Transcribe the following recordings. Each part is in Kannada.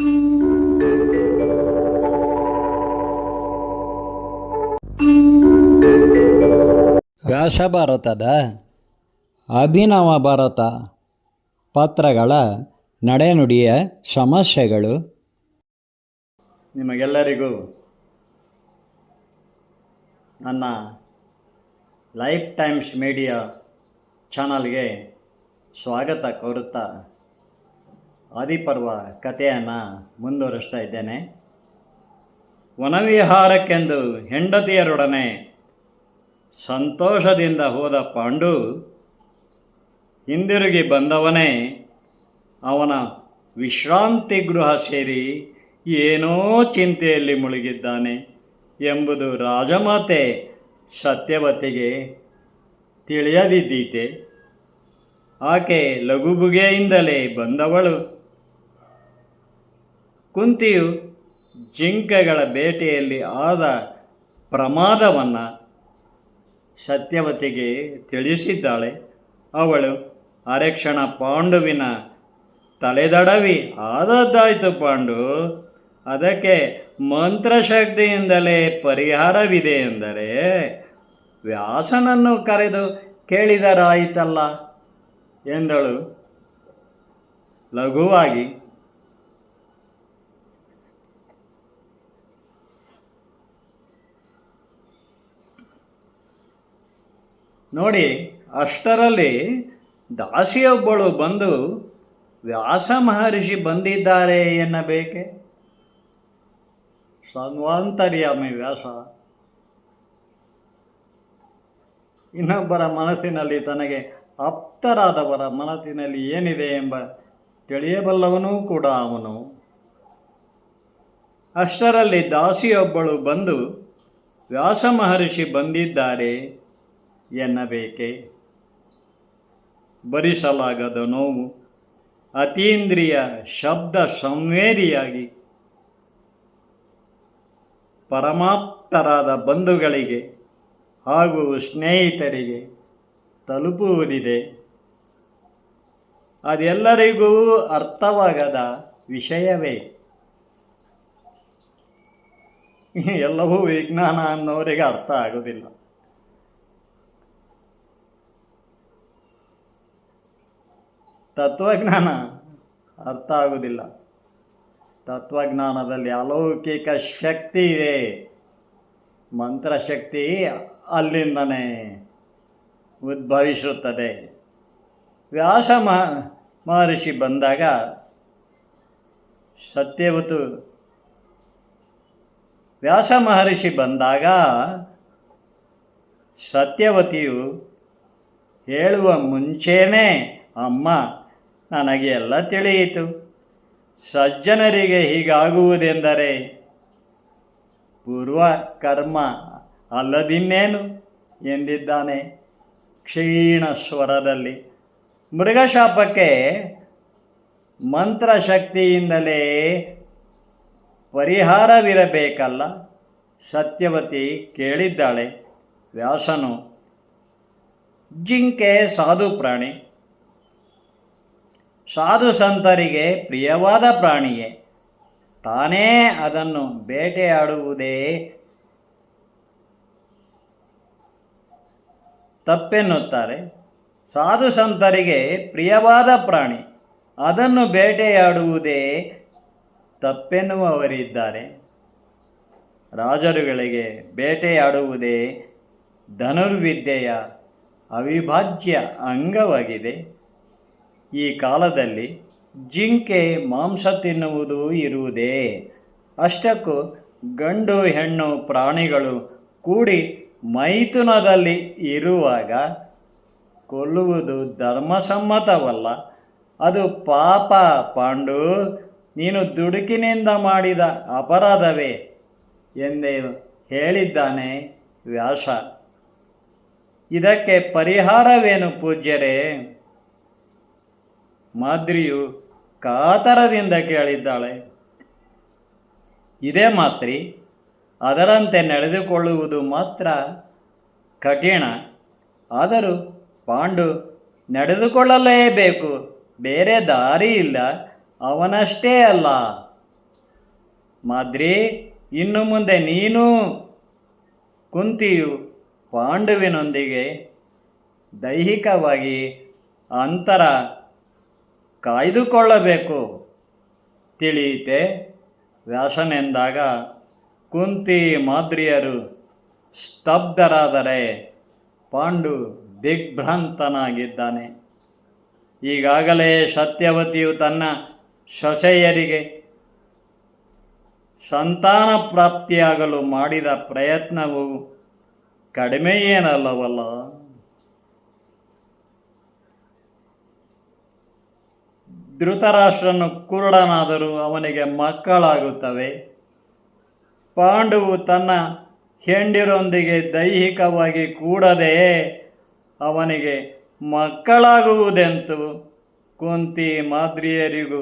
ವ್ಯಾಸ ಭಾರತದ ಅಭಿನವ ಭಾರತ ಪಾತ್ರಗಳ ನಡೆನುಡಿಯ ಸಮಸ್ಯೆಗಳು. ನಿಮಗೆಲ್ಲರಿಗೂ ನನ್ನ ಲೈಫ್ ಟೈಮ್ಸ್ ಮೀಡಿಯಾ ಚಾನಲ್ಗೆ ಸ್ವಾಗತ ಕೋರುತ್ತಾ ಆದಿಪರ್ವ ಕಥೆಯನ್ನು ಮುಂದುವರಿಸ್ತಾ ಇದ್ದೇನೆ. ವನವಿಹಾರಕ್ಕೆಂದು ಹೆಂಡತಿಯರೊಡನೆ ಸಂತೋಷದಿಂದ ಹೋದ ಪಾಂಡು ಹಿಂದಿರುಗಿ ಬಂದವನೇ ಅವನ ವಿಶ್ರಾಂತಿ ಗೃಹ ಸೇರಿ ಏನೋ ಚಿಂತೆಯಲ್ಲಿ ಮುಳುಗಿದ್ದಾನೆ ಎಂಬುದು ರಾಜಮಾತೆ ಸತ್ಯವತಿಗೆ ತಿಳಿಯದಿದ್ದೀತೆ. ಆಕೆ ಲಘುಬುಗೆಯಿಂದಲೇ ಬಂದವಳು. ಕುಂತಿಯು ಜಿಂಕೆಗಳ ಬೇಟೆಯಲ್ಲಿ ಆದ ಪ್ರಮಾದವನ್ನು ಸತ್ಯವತಿಗೆ ತಿಳಿಸಿದ್ದಾಳೆ. ಅವಳು ಅರೆಕ್ಷಣ ಪಾಂಡುವಿನ ತಲೆದಡವಿ, ಆದದ್ದಾಯಿತು ಪಾಂಡು, ಅದಕ್ಕೆ ಮಂತ್ರಶಕ್ತಿಯಿಂದಲೇ ಪರಿಹಾರವಿದೆ ಎಂದರೆ ವ್ಯಾಸನನ್ನು ಕರೆದು ಕೇಳಿದರಾಯಿತಲ್ಲ ಎಂದಳು ಲಘುವಾಗಿ. ನೋಡಿ, ಅಷ್ಟರಲ್ಲಿ ದಾಸಿಯೊಬ್ಬಳು ಬಂದು ವ್ಯಾಸ ಮಹರ್ಷಿ ಬಂದಿದ್ದಾರೆ ಎನ್ನಬೇಕೆ. ಸರ್ವಾಂತರ್ಯಾಮಿ ವ್ಯಾಸ ಇನ್ನೊಬ್ಬರ ಮನಸ್ಸಿನಲ್ಲಿ ತನಗೆ ಆಪ್ತರಾದವರ ಮನಸ್ಸಿನಲ್ಲಿ ಏನಿದೆ ಎಂಬ ತಿಳಿಯಬಲ್ಲವನೂ ಕೂಡ ಅವನು. ಅಷ್ಟರಲ್ಲಿ ದಾಸಿಯೊಬ್ಬಳು ಬಂದು ವ್ಯಾಸ ಮಹರ್ಷಿ ಬಂದಿದ್ದಾರೆ ಎನ್ನಬೇಕೆ. ಭರಿಸಲಾಗದ ನೋವು ಅತೀಂದ್ರಿಯ ಶಬ್ದ ಸಂವೇದಿಯಾಗಿ ಪರಮಾಪ್ತರಾದ ಬಂಧುಗಳಿಗೆ ಹಾಗೂ ಸ್ನೇಹಿತರಿಗೆ ತಲುಪುವುದಿದೆ. ಅದೆಲ್ಲರಿಗೂ ಅರ್ಥವಾಗದ ವಿಷಯವೇ. ಎಲ್ಲವೂ ವಿಜ್ಞಾನ ಅನ್ನೋರಿಗೆ ಅರ್ಥ ಆಗೋದಿಲ್ಲ. ತತ್ವಜ್ಞಾನ ಅರ್ಥ ಆಗುವುದಿಲ್ಲ. ತತ್ವಜ್ಞಾನದಲ್ಲಿ ಅಲೌಕಿಕ ಶಕ್ತಿ ಇದೆ. ಮಂತ್ರಶಕ್ತಿ ಅಲ್ಲಿಂದನೇ ಉದ್ಭವಿಸುತ್ತದೆ. ವ್ಯಾಸ ಮಹರ್ಷಿ ಬಂದಾಗ ವ್ಯಾಸ ಮಹರ್ಷಿ ಬಂದಾಗ ಸತ್ಯವತಿಯು ಹೇಳುವ ಮುಂಚೆನೇ, ಅಮ್ಮ, ನನಗೆ ಎಲ್ಲ ತಿಳಿಯಿತು. ಸಜ್ಜನರಿಗೆ ಹೀಗಾಗುವುದೆಂದರೆ ಪೂರ್ವ ಕರ್ಮ ಅಲ್ಲದಿನ್ನೇನು ಎಂದಿದ್ದಾನೆ ಕ್ಷೀಣ ಸ್ವರದಲ್ಲಿ. ಮೃಗಶಾಪಕ್ಕೆ ಮಂತ್ರಶಕ್ತಿಯಿಂದಲೇ ಪರಿಹಾರವಿರಬೇಕಲ್ಲ. ಸತ್ಯವತಿ ಕೇಳಿದ್ದಾಳೆ. ವ್ಯಾಸನು, ಜಿಂಕೆ ಸಾಧು ಪ್ರಾಣಿ, ಸಾಧು ಸಂತರಿಗೆ ಪ್ರಿಯವಾದ ಪ್ರಾಣಿಯೇ. ತಾನೇ ಅದನ್ನು ಬೇಟೆಯಾಡುವುದೇ ತಪ್ಪೆನ್ನುತ್ತಾರೆ. ಸಾಧು ಸಂತರಿಗೆ ಪ್ರಿಯವಾದ ಪ್ರಾಣಿ, ಅದನ್ನು ಬೇಟೆಯಾಡುವುದೇ ತಪ್ಪೆನ್ನುವವರಿದ್ದಾರೆ. ರಾಜರುಗಳಿಗೆ ಬೇಟೆಯಾಡುವುದೇ ಧನುರ್ವಿದ್ಯೆಯ ಅವಿಭಾಜ್ಯ ಅಂಗವಾಗಿದೆ. ಈ ಕಾಲದಲ್ಲಿ ಜಿಂಕೆ ಮಾಂಸ ತಿನ್ನುವುದು ಇರುವುದೇ. ಅಷ್ಟಕ್ಕೂ ಗಂಡು ಹೆಣ್ಣು ಪ್ರಾಣಿಗಳು ಕೂಡಿ ಮೈಥುನದಲ್ಲಿ ಇರುವಾಗ ಕೊಲ್ಲುವುದು ಧರ್ಮಸಮ್ಮತವಲ್ಲ. ಅದು ಪಾಪ ಪಾಂಡು, ನೀನು ದುಡುಕಿನಿಂದ ಮಾಡಿದ ಅಪರಾಧವೇ ಎಂದೇ ಹೇಳಿದ್ದಾನೆ ವ್ಯಾಸ. ಇದಕ್ಕೆ ಪರಿಹಾರವೇನು ಪೂಜ್ಯರೇ? ಮಾದ್ರಿಯು ಕಾತರದಿಂದ ಕೇಳಿದ್ದಾಳೆ. ಇದೇ ಮಾತ್ರಿ, ಅದರಂತೆ ನಡೆದುಕೊಳ್ಳುವುದು ಮಾತ್ರ ಕಠಿಣ. ಆದರೂ ಪಾಂಡು ನಡೆದುಕೊಳ್ಳಲೇಬೇಕು, ಬೇರೆ ದಾರಿ ಇಲ್ಲ. ಅವನಷ್ಟೇ ಅಲ್ಲ, ಮಾದ್ರಿ, ಇನ್ನು ಮುಂದೆ ನೀನು ಕುಂತಿಯು ಪಾಂಡುವಿನೊಂದಿಗೆ ದೈಹಿಕವಾಗಿ ಅಂತರ ಕಾಯ್ದುಕೊಳ್ಳಬೇಕು, ತಿಳಿಯಿತೆ? ವ್ಯಾಸನೆಂದಾಗ ಕುಂತಿ ಮಾದ್ರಿಯರು ಸ್ತಬ್ಧರಾದರೆ ಪಾಂಡು ದಿಗ್ಭ್ರಾಂತನಾಗಿದ್ದಾನೆ. ಈಗಾಗಲೇ ಸತ್ಯವತಿಯು ತನ್ನ ಸೊಸೆಯರಿಗೆ ಸಂತಾನ ಪ್ರಾಪ್ತಿಯಾಗಲು ಮಾಡಿದ ಪ್ರಯತ್ನವು ಕಡಿಮೆ ಏನಲ್ಲವಲ್ಲ. ಧೃತರಾಷ್ಟ್ರನು ಕುರುಡನಾದರೂ ಅವನಿಗೆ ಮಕ್ಕಳಾಗುತ್ತವೆ. ಪಾಂಡುವು ತನ್ನ ಹೆಂಡಿರೊಂದಿಗೆ ದೈಹಿಕವಾಗಿ ಕೂಡದೆ ಅವನಿಗೆ ಮಕ್ಕಳಾಗುವುದೆಂತು ಕುಂತಿ ಮಾದ್ರಿಯರಿಗೂ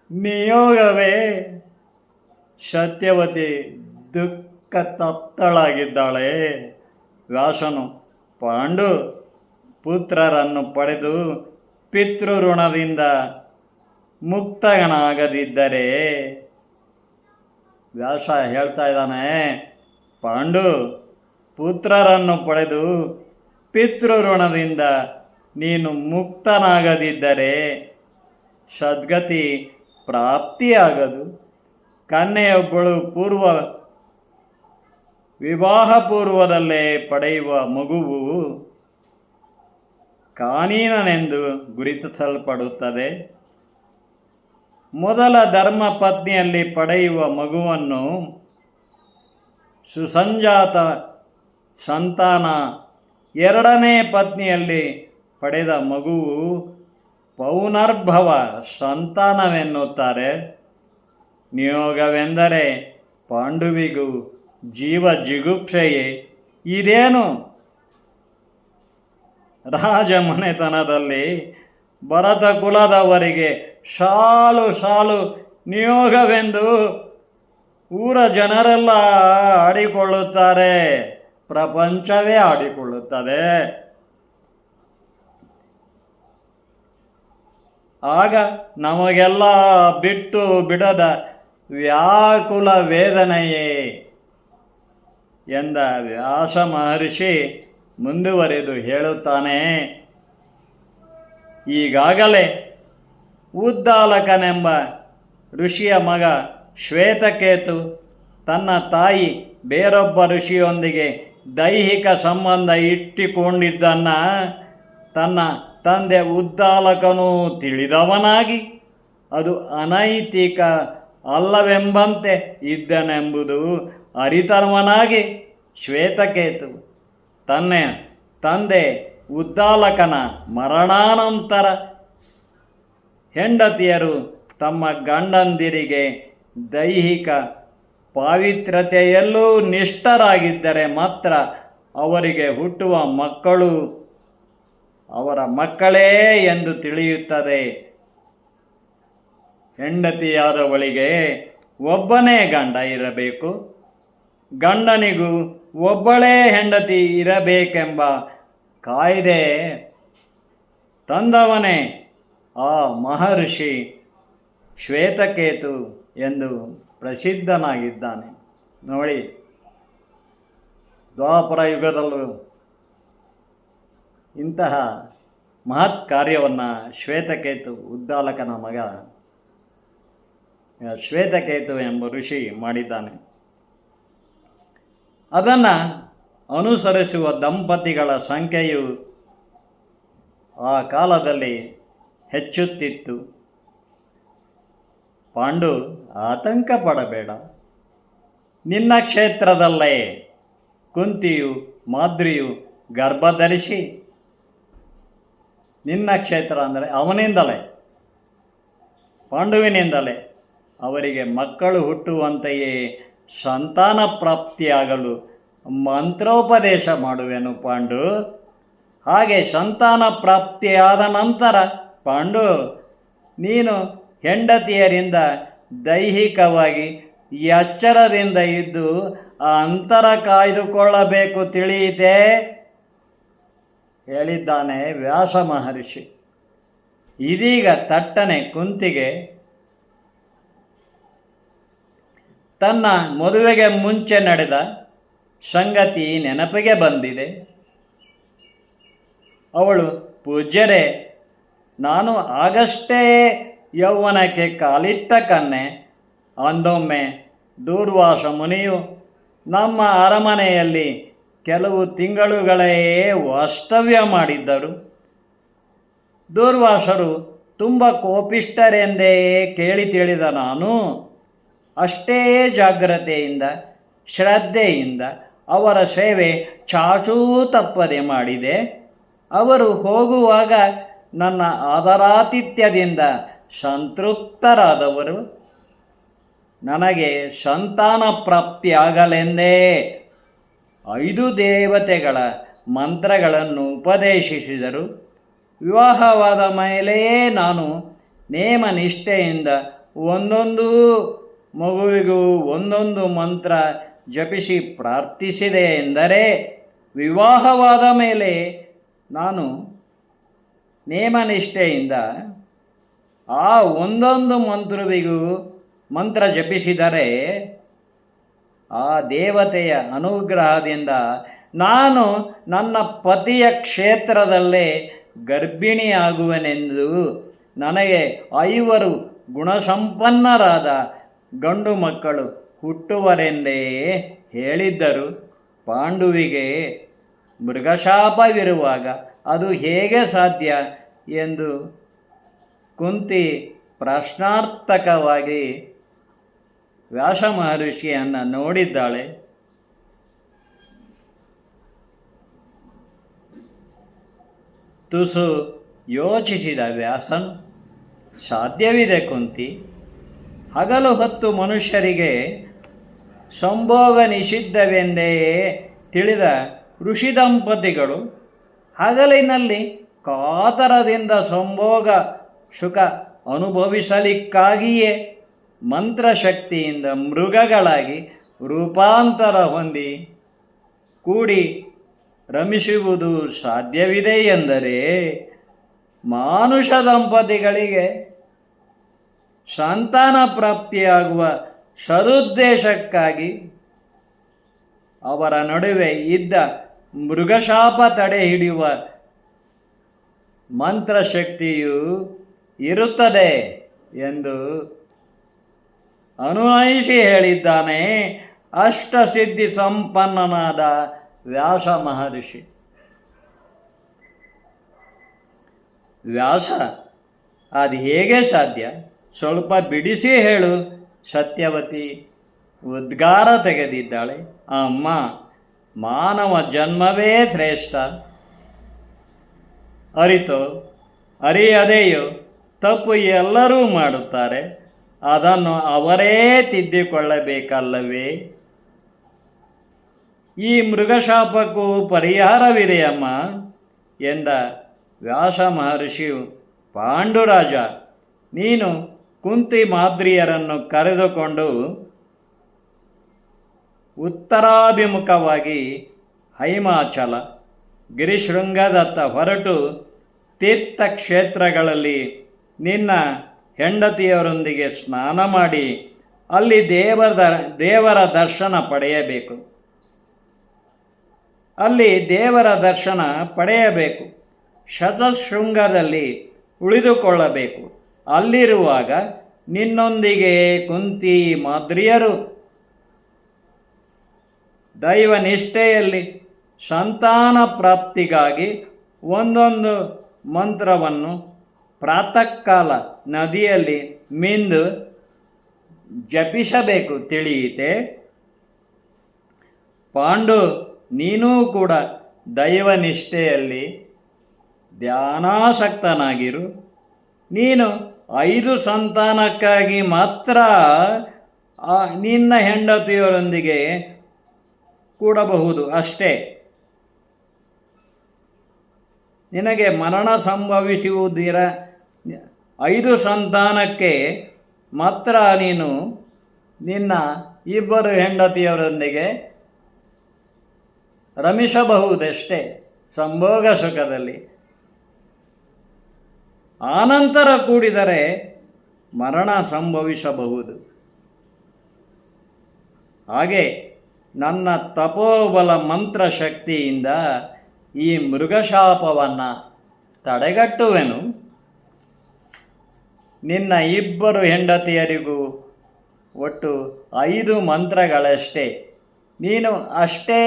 ನಿಯೋಗವೇ? ಸತ್ಯವತಿ ದುಃಖ ತಪ್ತಳಾಗಿದ್ದಾಳೆ. ವ್ಯಾಸನು ಪಾಂಡು ಪುತ್ರರನ್ನು ಪಡೆದು ಪಿತೃಋಣದಿಂದ ಮುಕ್ತನಾಗದಿದ್ದರೆ, ವ್ಯಾಸ ಹೇಳ್ತಾ ಇದ್ದಾನೆ, ಪಾಂಡು ಪುತ್ರರನ್ನು ಪಡೆದು ಪಿತೃಋಣದಿಂದ ನೀನು ಮುಕ್ತನಾಗದಿದ್ದರೆ ಸದ್ಗತಿ ಪ್ರಾಪ್ತಿಯಾಗದು. ಕನ್ಯೆಯೊಬ್ಬಳು ವಿವಾಹ ಪೂರ್ವದಲ್ಲೇ ಪಡೆಯುವ ಮಗುವು ಕಾನೀನನೆಂದು ಗುರುತಿಸಲ್ಪಡುತ್ತದೆ. ಮೊದಲ ಧರ್ಮ ಪತ್ನಿಯಲ್ಲಿ ಪಡೆಯುವ ಮಗುವನ್ನು ಸುಸಂಜಾತ ಸಂತಾನ, ಎರಡನೇ ಪತ್ನಿಯಲ್ಲಿ ಪಡೆದ ಮಗುವು ಪೌನರ್ಭವ ಸಂತಾನವೆನ್ನುತ್ತಾರೆ. ನಿಯೋಗವೆಂದರೆ ಪಾಂಡುವಿಗೂ ಜೀವ ಜಿಗುಪ್ಸೆಯೇ. ಇದೇನು ರಾಜಮನೆತನದಲ್ಲಿ ಭರತ ಕುಲದವರಿಗೆ ಸಾಲು ಸಾಲು ನಿಯೋಗವೆಂದು ಊರ ಜನರೆಲ್ಲ ಆಡಿಕೊಳ್ಳುತ್ತಾರೆ, ಪ್ರಪಂಚವೇ ಆಡಿಕೊಳ್ಳುತ್ತದೆ. ಆಗ ನಮಗೆಲ್ಲ ಬಿಟ್ಟು ಬಿಡದ ವ್ಯಾಕುಲ ವೇದನೆಯೇ ಎಂದ ವ್ಯಾಸ ಮಹರ್ಷಿ ಮುಂದುವರೆದು ಹೇಳುತ್ತಾನೆ, ಈಗಾಗಲೇ ಉದ್ದಾಲಕನೆಂಬ ಋಷಿಯ ಮಗ ಶ್ವೇತಕೇತು ತನ್ನ ತಾಯಿ ಬೇರೊಬ್ಬ ಋಷಿಯೊಂದಿಗೆ ದೈಹಿಕ ಸಂಬಂಧ ಇಟ್ಟುಕೊಂಡಿದ್ದನ್ನು ತನ್ನ ತಂದೆ ಉದ್ದಾಲಕನು ತಿಳಿದವನಾಗಿ ಅದು ಅನೈತಿಕ ಅಲ್ಲವೆಂಬಂತೆ ಇದ್ದನೆಂಬುದು ಅರಿತವನಾಗಿ ಶ್ವೇತಕೇತು ತನ್ನ ತಂದೆ ಉದ್ದಾಲಕನ ಮರಣಾನಂತರ ಹೆಂಡತಿಯರು ತಮ್ಮ ಗಂಡಂದಿರಿಗೆ ದೈಹಿಕ ಪಾವಿತ್ರ್ಯತೆಯಲ್ಲೂ ನಿಷ್ಠರಾಗಿದ್ದರೆ ಮಾತ್ರ ಅವರಿಗೆ ಹುಟ್ಟುವ ಮಕ್ಕಳು ಅವರ ಮಕ್ಕಳೇ ಎಂದು ತಿಳಿಯುತ್ತದೆ. ಹೆಂಡತಿಯಾದವಳಿಗೆ ಒಬ್ಬನೇ ಗಂಡ ಇರಬೇಕು, ಗಂಡನಿಗೂ ಒಬ್ಬಳೇ ಹೆಂಡತಿ ಇರಬೇಕೆಂಬ ಕಾಯ್ದೆ ತಂದವನೇ ಆ ಮಹರ್ಷಿ ಶ್ವೇತಕೇತು ಎಂದು ಪ್ರಸಿದ್ಧನಾಗಿದ್ದಾನೆ. ನೋಡಿ, ದ್ವಾಪರ ಯುಗದಲ್ಲೂ ಇಂತಹ ಮಹತ್ ಕಾರ್ಯವನ್ನು ಶ್ವೇತಕೇತು, ಉದ್ದಾಲಕನ ಮಗ ಶ್ವೇತಕೇತು ಎಂಬ ಋಷಿ ಮಾಡಿದ್ದಾನೆ. ಅದನ್ನು ಅನುಸರಿಸುವ ದಂಪತಿಗಳ ಸಂಖ್ಯೆಯು ಆ ಕಾಲದಲ್ಲಿ ಹೆಚ್ಚುತ್ತಿತ್ತು. ಪಾಂಡು, ಆತಂಕ ಪಡಬೇಡ. ನಿನ್ನ ಕ್ಷೇತ್ರದಲ್ಲೇ ಕುಂತಿಯು ಮಾದ್ರಿಯು ಗರ್ಭಧರಿಸಿ, ನಿನ್ನ ಕ್ಷೇತ್ರ ಅಂದರೆ ಅವನಿಂದಲೇ, ಪಾಂಡುವಿನಿಂದಲೇ ಅವರಿಗೆ ಮಕ್ಕಳು ಹುಟ್ಟುವಂತೆಯೇ ಸಂತಾನ ಪ್ರಾಪ್ತಿಯಾಗಲು ಮಂತ್ರೋಪದೇಶ ಮಾಡುವೆನು ಪಾಂಡು. ಹಾಗೆ ಸಂತಾನ ಪ್ರಾಪ್ತಿಯಾದ ನಂತರ ಪಾಂಡು, ನೀನು ಹೆಂಡತಿಯರಿಂದ ದೈಹಿಕವಾಗಿ ಎಚ್ಚರದಿಂದ ಇದ್ದು ಆ ಅಂತರ ಕಾಯ್ದುಕೊಳ್ಳಬೇಕು, ತಿಳಿಯಿತೆ ಹೇಳಿದ್ದಾನೆ ವ್ಯಾಸ ಮಹರ್ಷಿ. ಇದೀಗ ತಟ್ಟನೆ ಕುಂತಿಗೆ ತನ್ನ ಮದುವೆಗೆ ಮುಂಚೆ ನಡೆದ ಸಂಗತಿ ನೆನಪಿಗೆ ಬಂದಿದೆ. ಅವಳು, ಪೂಜ್ಯರೇ, ನಾನು ಆಗಷ್ಟೇ ಯೌವನಕ್ಕೆ ಕಾಲಿಟ್ಟ ಕನ್ನೆ. ಅಂದೊಮ್ಮೆ ದೂರ್ವಾಸ ಮುನಿಯು ನಮ್ಮ ಅರಮನೆಯಲ್ಲಿ ಕೆಲವು ತಿಂಗಳುಗಳೇ ವಾಸ್ತವ್ಯ ಮಾಡಿದ್ದರು. ದೂರ್ವಾಸರು ತುಂಬ ಕೋಪಿಷ್ಠರೆಂದೇ ಕೇಳಿ ತಿಳಿದ ನಾನು ಅಷ್ಟೇ ಜಾಗ್ರತೆಯಿಂದ ಶ್ರದ್ಧೆಯಿಂದ ಅವರ ಸೇವೆ ಚಾಚೂ ತಪ್ಪದೆ ಮಾಡಿದೆ. ಅವರು ಹೋಗುವಾಗ ನನ್ನ ಆದರಾತಿಥ್ಯದಿಂದ ಸಂತೃಪ್ತರಾದವರು. ನನಗೆ ಸಂತಾನ ಪ್ರಾಪ್ತಿಯಾಗಲೆಂದೇ 5 ದೇವತೆಗಳ ಮಂತ್ರಗಳನ್ನು ಉಪದೇಶಿಸಿದರು. ವಿವಾಹವಾದ ಮೇಲೆಯೇ ನಾನು ನೇಮ ನಿಷ್ಠೆಯಿಂದ ಒಂದೊಂದು ಮಗುವಿಗೂ ಒಂದೊಂದು ಮಂತ್ರ ಜಪಿಸಿ ಪ್ರಾರ್ಥಿಸಿದೆ ಎಂದರೆ, ವಿವಾಹವಾದ ಮೇಲೆ ನಾನು ನೇಮನಿಷ್ಠೆಯಿಂದ ಆ ಒಂದೊಂದು ಮಂತ್ರ ಜಪಿಸಿದರೆ ಆ ದೇವತೆಯ ಅನುಗ್ರಹದಿಂದ ನಾನು ನನ್ನ ಪತಿಯ ಕ್ಷೇತ್ರದಲ್ಲೇ ಗರ್ಭಿಣಿಯಾಗುವೆನೆಂದು ನನಗೆ 5 ಗುಣಸಂಪನ್ನರಾದ ಗಂಡು ಮಕ್ಕಳು ಹುಟ್ಟುವರೆಂದೇ ಹೇಳಿದ್ದರು. ಪಾಂಡುವಿಗೆ ಮೃಗಶಾಪವಿರುವಾಗ ಅದು ಹೇಗೆ ಸಾಧ್ಯ ಎಂದು ಕುಂತಿ ಪ್ರಶ್ನಾರ್ಥಕವಾಗಿ ವ್ಯಾಸ ಮಹರ್ಷಿಯನ್ನು ನೋಡಿದ್ದಾಳೆ. ತುಸು ಯೋಚಿಸಿದ ವ್ಯಾಸನು, ಸಾಧ್ಯವಿದೆ ಕುಂತಿ. ಹಗಲು ಹೊತ್ತು ಮನುಷ್ಯರಿಗೆ ಸಂಭೋಗ ನಿಷಿದ್ಧವೆಂದೇ ತಿಳಿದ ಋಷಿ ದಂಪತಿಗಳು ಹಗಲಿನಲ್ಲಿ ಕಾತರದಿಂದ ಸಂಭೋಗ ಸುಖ ಅನುಭವಿಸಲಿಕ್ಕಾಗಿಯೇ ಮಂತ್ರಶಕ್ತಿಯಿಂದ ಮೃಗಗಳಾಗಿ ರೂಪಾಂತರ ಹೊಂದಿ ಕೂಡಿ ರಮಿಸುವುದು ಸಾಧ್ಯವಿದೆ ಎಂದರೆ, ಮಾನುಷ ದಂಪತಿಗಳಿಗೆ ಸಂತಾನ ಪ್ರಾಪ್ತಿಯಾಗುವ ಸದುದ್ದೇಶಕ್ಕಾಗಿ ಅವರ ನಡುವೆ ಇದ್ದ ಮೃಗಶಾಪ ತಡೆ ಹಿಡಿಯುವ ಮಂತ್ರಶಕ್ತಿಯು ಇರುತ್ತದೆ ಎಂದು ಅನುನಯಿಸಿ ಹೇಳಿದ್ದಾನೆ ಅಷ್ಟಸಿದ್ಧಿ ಸಂಪನ್ನನಾದ ವ್ಯಾಸ ಮಹರ್ಷಿ. ವ್ಯಾಸ, ಅದು ಹೇಗೆ ಸಾಧ್ಯ? ಸ್ವಲ್ಪ ಬಿಡಿಸಿ ಹೇಳು. ಸತ್ಯವತಿ ಉದ್ಗಾರ ತೆಗೆದಿದ್ದಾಳೆ. ಅಮ್ಮ, ಮಾನವ ಜನ್ಮವೇ ಶ್ರೇಷ್ಠ. ಅರಿತೋ ಅರಿಯದೆಯೋ ತಪ್ಪು ಎಲ್ಲರೂ ಮಾಡುತ್ತಾರೆ. ಅದನ್ನು ಅವರೇ ತಿದ್ದಿಕೊಳ್ಳಬೇಕಲ್ಲವೇ? ಈ ಮೃಗಶಾಪಕ್ಕೂ ಪರಿಹಾರವಿದೆಯಮ್ಮ ಎಂದ ವ್ಯಾಸ ಮಹರ್ಷಿಯು, ಪಾಂಡುರಾಜ, ನೀನು ಕುಂತಿ ಮಾದ್ರಿಯರನ್ನು ಕರೆದುಕೊಂಡು ಉತ್ತರಾಭಿಮುಖವಾಗಿ ಹೈಮಾಚಲ ಗಿರಿಶೃಂಗದತ್ತ ಹೊರಟು ತೀರ್ಥಕ್ಷೇತ್ರಗಳಲ್ಲಿ ನಿನ್ನ ಹೆಂಡತಿಯರೊಂದಿಗೆ ಸ್ನಾನ ಮಾಡಿ ಅಲ್ಲಿ ದೇವರ ದರ್ಶನ ಪಡೆಯಬೇಕು. ಶತಶೃಂಗದಲ್ಲಿ ಉಳಿದುಕೊಳ್ಳಬೇಕು. ಅಲ್ಲಿರುವಾಗ ನಿನ್ನೊಂದಿಗೆ ಕುಂತಿ ಮಾದ್ರಿಯರು ದೈವನಿಷ್ಠೆಯಲ್ಲಿ ಸಂತಾನ ಪ್ರಾಪ್ತಿಗಾಗಿ ಒಂದೊಂದು ಮಂತ್ರವನ್ನು ಪ್ರಾತಃ ಕಾಲ ನದಿಯಲ್ಲಿ ಮಿಂದು ಜಪಿಸಬೇಕು. ತಿಳಿಯಿತೆ? ಪಾಂಡು, ನೀನೂ ಕೂಡ ದೈವನಿಷ್ಠೆಯಲ್ಲಿ ಧ್ಯಾನಾಸಕ್ತನಾಗಿರು. ನೀನು 5 ಸಂತಾನಕ್ಕಾಗಿ ಮಾತ್ರ ನಿನ್ನ ಹೆಂಡತಿಯರೊಂದಿಗೆ ಕೂಡಬಹುದು ಅಷ್ಟೇ. ನಿನಗೆ ಮರಣ ಸಂಭವಿಸುವುದಿರ 5 ಸಂತಾನಕ್ಕೆ ಮಾತ್ರ ನೀನು ನಿನ್ನ 2 ಹೆಂಡತಿಯರೊಂದಿಗೆ ರಮಿಸಬಹುದಷ್ಟೇ ಸಂಭೋಗ ಸುಖದಲ್ಲಿ. ಆನಂತರ ಕೂಡಿದರೆ ಮರಣ ಸಂಭವಿಸಬಹುದು. ಹಾಗೆ ನನ್ನ ತಪೋಬಲ ಮಂತ್ರಶಕ್ತಿಯಿಂದ ಈ ಮೃಗಶಾಪವನ್ನು ತಡೆಗಟ್ಟುವೆನು. ನಿನ್ನ ಇಬ್ಬರು ಹೆಂಡತಿಯರಿಗೂ ಒಟ್ಟು 5 ಮಂತ್ರಗಳಷ್ಟೇ. ನೀನು ಅಷ್ಟೇ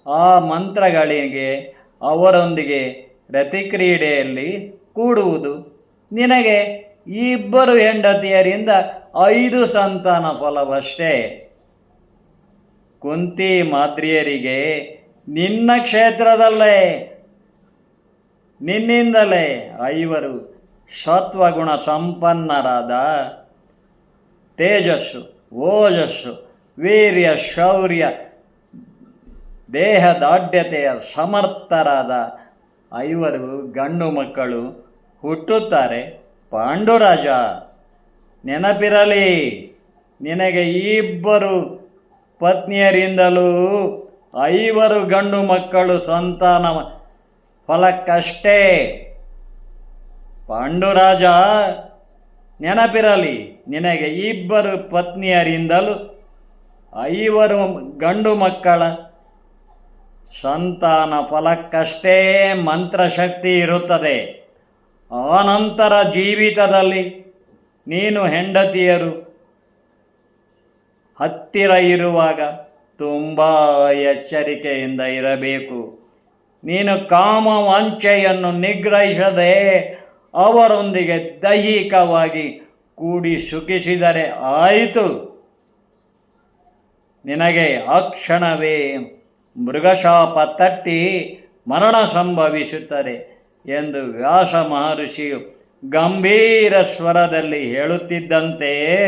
ಆ ಮಂತ್ರಗಳಿಗೆ ಅವರೊಂದಿಗೆ ರತಿಕ್ರೀಡೆಯಲ್ಲಿ ಕೂಡುವುದು. ನಿನಗೆ ಈ ಇಬ್ಬರು ಹೆಂಡತಿಯರಿಂದ 5 ಸಂತಾನ ಫಲವಷ್ಟೇ. ಕುಂತಿ ಮಾದ್ರಿಯರಿಗೆ ನಿನ್ನ ಕ್ಷೇತ್ರದಲ್ಲೇ ನಿನ್ನಿಂದಲೇ 5 ಸತ್ವಗುಣ ಸಂಪನ್ನರಾದ ತೇಜಸ್ಸು, ಓಜಸ್ಸು, ವೀರ್ಯ, ಶೌರ್ಯ, ದೇಹದಾಢ್ಯತೆಯ ಸಮರ್ಥರಾದ 5 ಗಂಡು ಮಕ್ಕಳು ಹುಟ್ಟುತ್ತಾರೆ. ಪಾಂಡುರಾಜ, ನೆನಪಿರಲಿ, ನಿನಗೆ ಈ 2 ಪತ್ನಿಯರಿಂದಲೂ 5 ಗಂಡು ಮಕ್ಕಳು ಸಂತಾನ ಫಲಕ್ಕಷ್ಟೇ. ಪಾಂಡುರಾಜ, ನೆನಪಿರಲಿ, ನಿನಗೆ 2 ಪತ್ನಿಯರಿಂದಲೂ 5 ಗಂಡು ಮಕ್ಕಳ ಸಂತಾನ ಫಲಕ್ಕಷ್ಟೇ ಮಂತ್ರಶಕ್ತಿ ಇರುತ್ತದೆ. ಆನಂತರ ಜೀವಿತದಲ್ಲಿ ನೀನು ಹೆಂಡತಿಯರು ಹತ್ತಿರ ಇರುವಾಗ ತುಂಬ ಎಚ್ಚರಿಕೆಯಿಂದ ಇರಬೇಕು. ನೀನು ಕಾಮ ವಾಂಛೆಯನ್ನು ನಿಗ್ರಹಿಸದೆ ಅವರೊಂದಿಗೆ ದೈಹಿಕವಾಗಿ ಕೂಡಿ ಸುಖಿಸಿದರೆ ಆಯಿತು. ನಿನಗೆ ಆ ಕ್ಷಣವೇ ಮೃಗಶಾಪ ತಟ್ಟಿ ಮರಣ ಸಂಭವಿಸುತ್ತದೆ ಎಂದು ವ್ಯಾಸ ಮಹರ್ಷಿಯು ಗಂಭೀರ ಸ್ವರದಲ್ಲಿ ಹೇಳುತ್ತಿದ್ದಂತೆಯೇ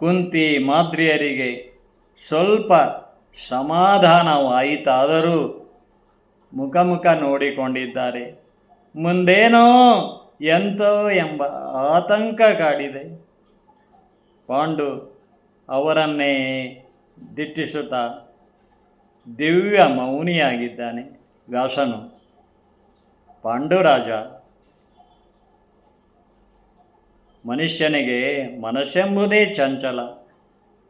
ಕುಂತಿ ಮಾದ್ರಿಯರಿಗೆ ಸ್ವಲ್ಪ ಸಮಾಧಾನವಾಯಿತಾದರೂ ಮುಖ ನೋಡಿಕೊಂಡಿದ್ದಾರೆ. ಮುಂದೇನೋ ಎಂತೋ ಎಂಬ ಆತಂಕ ಕಾಡಿದೆ. ಪಾಂಡು ಅವರನ್ನೇ ದಿಟ್ಟಿಸುತ್ತಾ ದಿವ್ಯ ಮೌನಿಯಾಗಿದ್ದಾನೆ ವ್ಯಾಸನು. ಪಾಂಡುರಾಜ, ಮನುಷ್ಯನಿಗೆ ಮನಸ್ಸೆಂಬುದೇ ಚಂಚಲ,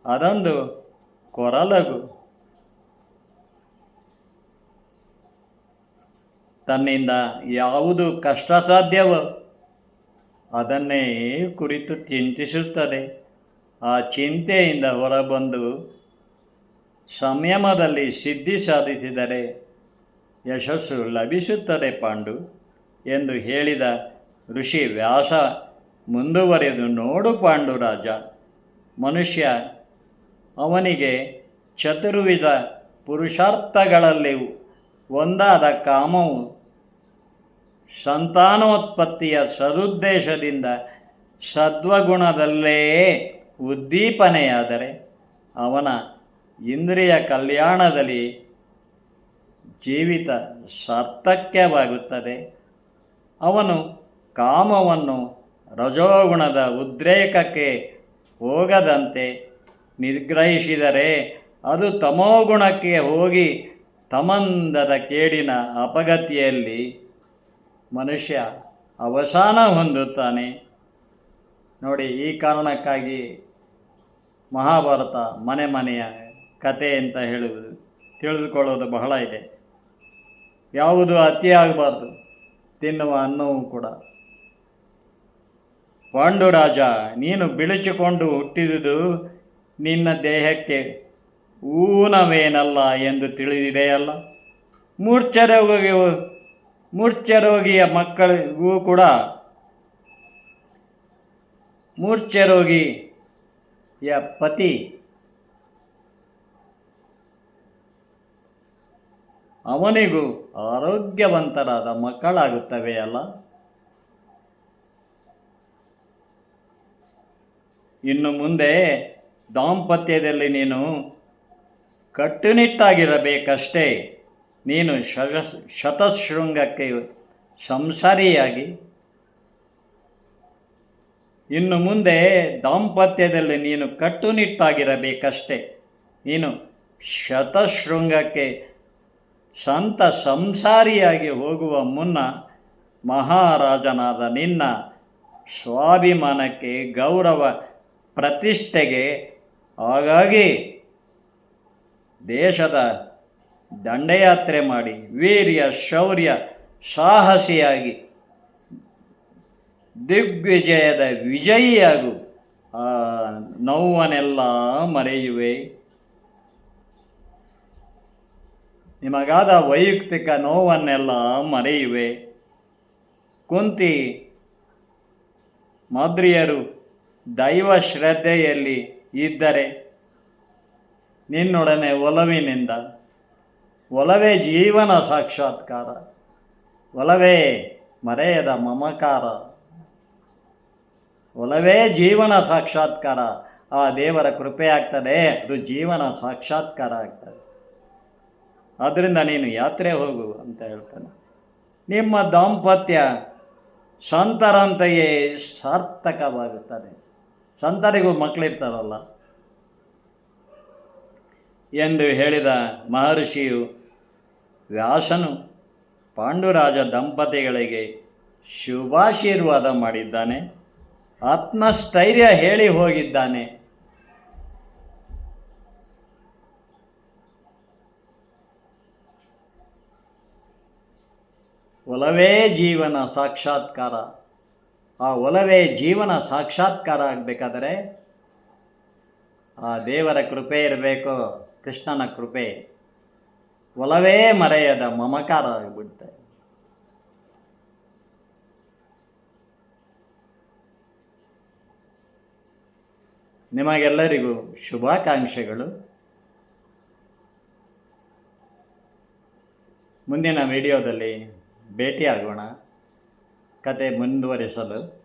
ಅದೊಂದು ಕೊರಲಗು. ತನ್ನಿಂದ ಯಾವುದು ಕಷ್ಟ ಸಾಧ್ಯವೋ ಅದನ್ನೇ ಕುರಿತು ಚಿಂತಿಸುತ್ತದೆ. ಆ ಚಿಂತೆಯಿಂದ ಹೊರಬಂದು ಸಂಯಮದಲ್ಲಿ ಸಿದ್ಧಿ ಸಾಧಿಸಿದರೆ ಯಶಸ್ಸು ಲಭಿಸುತ್ತದೆ ಪಾಂಡು ಎಂದು ಹೇಳಿದ ಋಷಿ ವ್ಯಾಸ ಮುಂದುವರೆದು, ನೋಡು ಪಾಂಡುರಾಜ, ಮನುಷ್ಯ ಅವನಿಗೆ ಚತುರ್ವಿಧ ಪುರುಷಾರ್ಥಗಳಲ್ಲಿ ಒಂದಾದ ಕಾಮವು ಸಂತಾನೋತ್ಪತ್ತಿಯ ಸದುದ್ದೇಶದಿಂದ ಸದ್ವಗುಣದಲ್ಲೇ ಉದ್ದೀಪನೆಯಾದರೆ ಅವನ ಇಂದ್ರಿಯ ಕಲ್ಯಾಣದಲ್ಲಿ ಜೀವಿತ ಸಾರ್ಥಕ್ಯವಾಗುತ್ತದೆ. ಅವನು ಕಾಮವನ್ನು ರಜೋಗುಣದ ಉದ್ರೇಕಕ್ಕೆ ಹೋಗದಂತೆ ನಿಗ್ರಹಿಸಿದರೆ ಅದು ತಮೋಗುಣಕ್ಕೆ ಹೋಗಿ ತಮಂದದ ಕೇಡಿನ ಅಪಗತಿಯಲ್ಲಿ ಮನುಷ್ಯ ಅವಸಾನ ಹೊಂದುತ್ತಾನೆ. ನೋಡಿ, ಈ ಕಾರಣಕ್ಕಾಗಿ ಮಹಾಭಾರತ ಮನೆಯ ಕತೆ ಅಂತ ಹೇಳುವುದು ತಿಳಿದುಕೊಳ್ಳೋದು ಬಹಳ ಇದೆ. ಯಾವುದು ಅತಿಯಾಗಬಾರ್ದು, ತಿನ್ನುವ ಅನ್ನವೂ ಕೂಡ. ಪಾಂಡುರಾಜ, ನೀನು ಬಿಳಿಚಿಕೊಂಡು ಹುಟ್ಟಿದುದು ನಿನ್ನ ದೇಹಕ್ಕೆ ಊನವೇನಲ್ಲ ಎಂದು ತಿಳಿದಿದೆಯಲ್ಲ. ಮೂರ್ಛೆರೋಗಿಯ ಮಕ್ಕಳಿಗೂ ಕೂಡ ಮೂರ್ಛೆರೋಗಿಯ ಪತಿ ಅವನಿಗೂ ಆರೋಗ್ಯವಂತರಾದ ಮಕ್ಕಳಾಗುತ್ತವೆ ಅಲ್ಲ. ಇನ್ನು ಮುಂದೆ ದಾಂಪತ್ಯದಲ್ಲಿ ನೀನು ಕಟ್ಟುನಿಟ್ಟಾಗಿರಬೇಕಷ್ಟೇ. ನೀನು ಶತಶೃಂಗಕ್ಕೆ ಸಂಸಾರಿಯಾಗಿ ಇನ್ನು ಮುಂದೆ ದಾಂಪತ್ಯದಲ್ಲಿ ನೀನು ಕಟ್ಟುನಿಟ್ಟಾಗಿರಬೇಕಷ್ಟೇ. ನೀನು ಶತಶೃಂಗಕ್ಕೆ ಸಂಸಾರಿಯಾಗಿ ಹೋಗುವ ಮುನ್ನ ಮಹಾರಾಜನಾದ ನಿನ್ನ ಸ್ವಾಭಿಮಾನಕ್ಕೆ, ಗೌರವ, ಪ್ರತಿಷ್ಠೆಗೆ. ಹಾಗಾಗಿ ದೇಶದ ದಂಡಯಾತ್ರೆ ಮಾಡಿ ವೀರ್ಯ, ಶೌರ್ಯ, ಸಾಹಸಿಯಾಗಿ ದಿಗ್ವಿಜಯದ ವಿಜಯಿಯಾಗು. ಆ ನೋವನ್ನೆಲ್ಲ ಮರೆಯುವೆ. ನಿಮಗಾದ ವೈಯಕ್ತಿಕ ನೋವನ್ನೆಲ್ಲ ಮರೆಯುವೆ. ಕುಂತಿ ಮಾದ್ರಿಯರು ದೈವ ಶ್ರದ್ಧೆಯಲ್ಲಿ ಇದ್ದರೆ ನಿನ್ನೊಡನೆ ಒಲವಿನಿಂದ, ಒಲವೇ ಜೀವನ ಸಾಕ್ಷಾತ್ಕಾರ, ಒಲವೇ ಮರೆಯದ ಮಮಕಾರ, ಒಲವೇ ಜೀವನ ಸಾಕ್ಷಾತ್ಕಾರ. ಆ ದೇವರ ಕೃಪೆ ಆಗ್ತದೆ, ಅದು ಜೀವನ ಸಾಕ್ಷಾತ್ಕಾರ ಆಗ್ತದೆ. ಆದ್ದರಿಂದ ನೀನು ಯಾತ್ರೆ ಹೋಗು ಅಂತ ಹೇಳ್ತಾನೆ. ನಿಮ್ಮ ದಾಂಪತ್ಯ ಸಂತರಂತೆಯೇ ಸಾರ್ಥಕವಾಗುತ್ತದೆ. ಸಂತರಿಗೂ ಮಕ್ಕಳಿರ್ತಾರಲ್ಲ ಎಂದು ಹೇಳಿದ ಮಹರ್ಷಿಯು ವ್ಯಾಸನು ಪಾಂಡುರಾಜ ದಂಪತಿಗಳಿಗೆ ಶುಭಾಶೀರ್ವಾದ ಮಾಡಿದ್ದಾನೆ. ಆತ್ಮಸ್ಥೈರ್ಯ ಹೇಳಿ ಹೋಗಿದ್ದಾನೆ. ಒಲವೇ ಜೀವನ ಸಾಕ್ಷಾತ್ಕಾರ. ಆ ಒಲವೇ ಜೀವನ ಸಾಕ್ಷಾತ್ಕಾರ ಆಗಬೇಕಾದರೆ ಆ ದೇವರ ಕೃಪೆ ಇರಬೇಕು, ಕೃಷ್ಣನ ಕೃಪೆ. ಒಲವೇ ಮರೆಯದ ಮಮಕಾರ ಆಗಿಬಿಡುತ್ತೆ. ನಿಮಗೆಲ್ಲರಿಗೂ ಶುಭಾಕಾಂಕ್ಷೆಗಳು. ಮುಂದಿನ ವಿಡಿಯೋದಲ್ಲಿ ಭೇಟಿಯಾಗೋಣ ಕತೆ ಮುಂದುವರಿಸಲು.